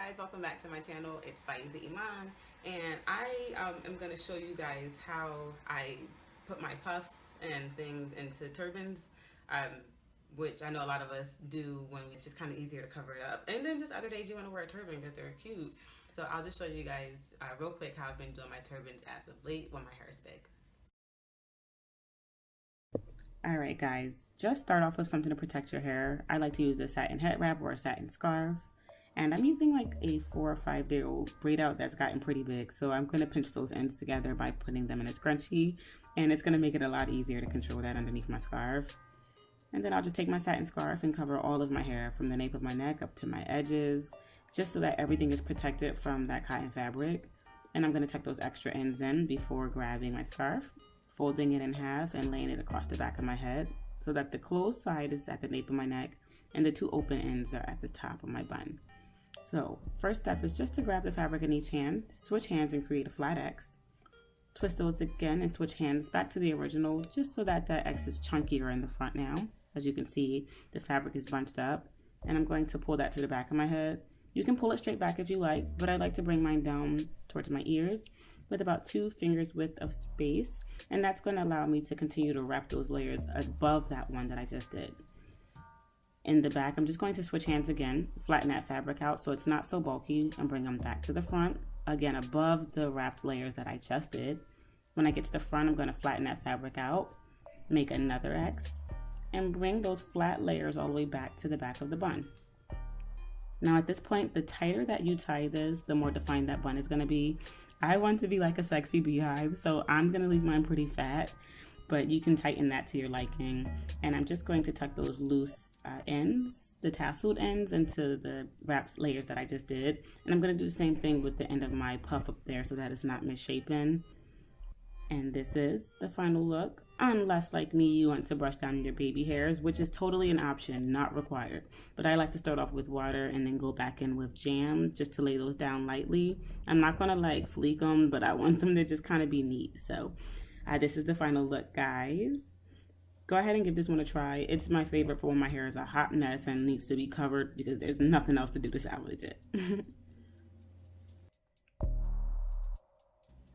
guys, welcome back to my channel. It's Faiza Iman, and I am going to show you guys how I put my puffs and things into turbans, um, which I know a lot of us do when it's just kind of easier to cover it up. And then just other days you want to wear a turban because they're cute. So I'll just show you guys real quick how I've been doing my turbans as of late when my hair is big. Alright guys, just start off with something to protect your hair. I like to use a satin head wrap or a satin scarf. And I'm using like a 4 or 5 day old braid out that's gotten pretty big. So I'm going to pinch those ends together by putting them in a scrunchie. And it's going to make it a lot easier to control that underneath my scarf. And then I'll just take my satin scarf and cover all of my hair from the nape of my neck up to my edges, just so that everything is protected from that cotton fabric. And I'm going to tuck those extra ends in before grabbing my scarf, folding it in half and laying it across the back of my head so that the closed side is at the nape of my neck and the two open ends are at the top of my bun. So first step is just to grab the fabric in each hand, switch hands and create a flat X. Twist those again and switch hands back to the original just so that the X is chunkier in the front now. As you can see, the fabric is bunched up and I'm going to pull that to the back of my head. You can pull it straight back if you like, but I like to bring mine down towards my ears with about 2 fingers width of space, and that's going to allow me to continue to wrap those layers above that one that I just did. In the back, I'm just going to switch hands again, flatten that fabric out so it's not so bulky, and bring them back to the front, again above the wrapped layers that I just did. When I get to the front, I'm going to flatten that fabric out, make another X, and bring those flat layers all the way back to the back of the bun. Now at this point, the tighter that you tie this, the more defined that bun is going to be. I want to be like a sexy beehive, so I'm going to leave mine pretty fat, but you can tighten that to your liking. And I'm just going to tuck those loose ends, the tasseled ends, into the wrapped layers that I just did. And I'm going to do the same thing with the end of my puff up there so that it's not misshapen. And this is the final look, unless like me you want to brush down your baby hairs, which is totally an option, not required. But I like to start off with water and then go back in with jam just to lay those down lightly. I'm not going to like fleek them, but I want them to just kind of be neat. So this is the final look, guys. Go ahead and give this one a try. It's my favorite for when my hair is a hot mess and needs to be covered because there's nothing else to do to salvage it.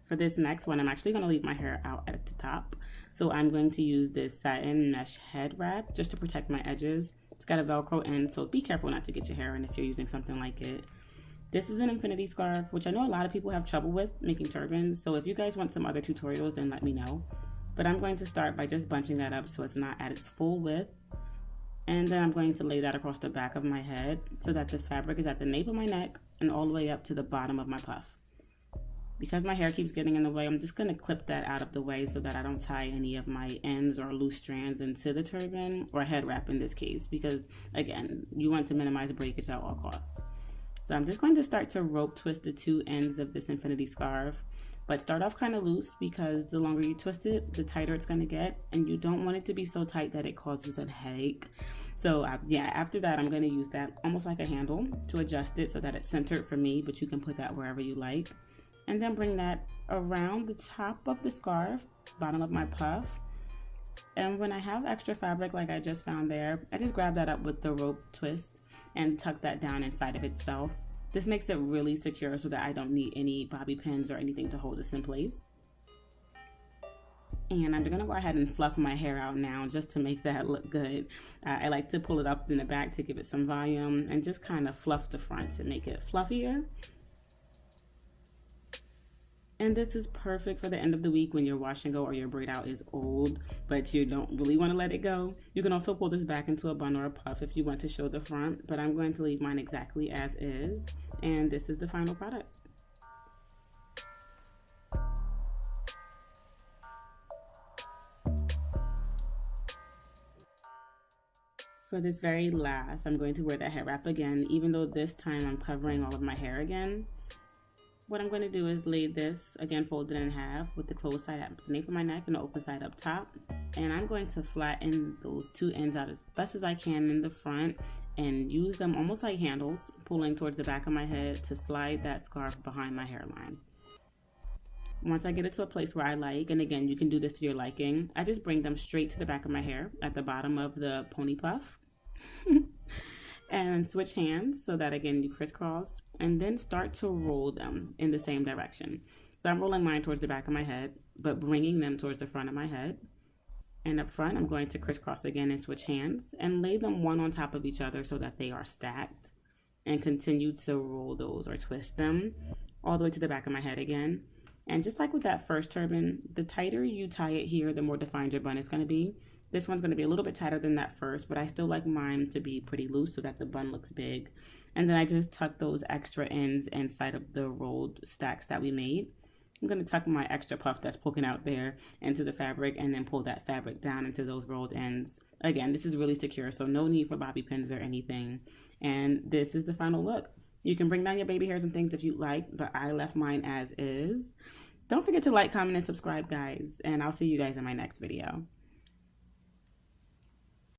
For this next one, I'm actually going to leave my hair out at the top. So I'm going to use this satin mesh head wrap just to protect my edges. It's got a Velcro end, so be careful not to get your hair in if you're using something like it. This is an infinity scarf, which I know a lot of people have trouble with making turbans. So if you guys want some other tutorials, then let me know. But I'm going to start by just bunching that up so it's not at its full width. And then I'm going to lay that across the back of my head so that the fabric is at the nape of my neck and all the way up to the bottom of my puff. Because my hair keeps getting in the way, I'm just going to clip that out of the way so that I don't tie any of my ends or loose strands into the turban, or head wrap in this case, because again, you want to minimize breakage at all costs. So I'm just going to start to rope twist the 2 ends of this infinity scarf, but start off kind of loose because the longer you twist it, the tighter it's going to get, and you don't want it to be so tight that it causes a headache. So yeah, after that, I'm going to use that almost like a handle to adjust it so that it's centered for me, but you can put that wherever you like. And then bring that around the top of the scarf, bottom of my puff. And when I have extra fabric like I just found there, I just grab that up with the rope twist and tuck that down inside of itself. This makes it really secure so that I don't need any bobby pins or anything to hold this in place. And I'm gonna go ahead and fluff my hair out now just to make that look good. I like to pull it up in the back to give it some volume and just kind of fluff the front to make it fluffier. And this is perfect for the end of the week when your wash and go or your braid out is old, but you don't really want to let it go. You can also pull this back into a bun or a puff if you want to show the front, but I'm going to leave mine exactly as is. And this is the final product. For this very last, I'm going to wear that head wrap again, even though this time I'm covering all of my hair again. What I'm going to do is lay this, again folded in half with the closed side at the nape of my neck and the open side up top. And I'm going to flatten those 2 ends out as best as I can in the front and use them almost like handles, pulling towards the back of my head to slide that scarf behind my hairline. Once I get it to a place where I like, and again, you can do this to your liking, I just bring them straight to the back of my hair at the bottom of the pony puff. And switch hands so that again you crisscross, and then start to roll them in the same direction. So I'm rolling mine towards the back of my head, but bringing them towards the front of my head. And up front, I'm going to crisscross again and switch hands and lay them one on top of each other so that they are stacked, and continue to roll those or twist them all the way to the back of my head again. And just like with that first turban, the tighter you tie it here, the more defined your bun is going to be. This one's going to be a little bit tighter than that first, but I still like mine to be pretty loose so that the bun looks big. And then I just tuck those extra ends inside of the rolled stacks that we made. I'm going to tuck my extra puff that's poking out there into the fabric, and then pull that fabric down into those rolled ends. Again, this is really secure, so no need for bobby pins or anything. And this is the final look. You can bring down your baby hairs and things if you'd like, but I left mine as is. Don't forget to like, comment, and subscribe, guys, and I'll see you guys in my next video.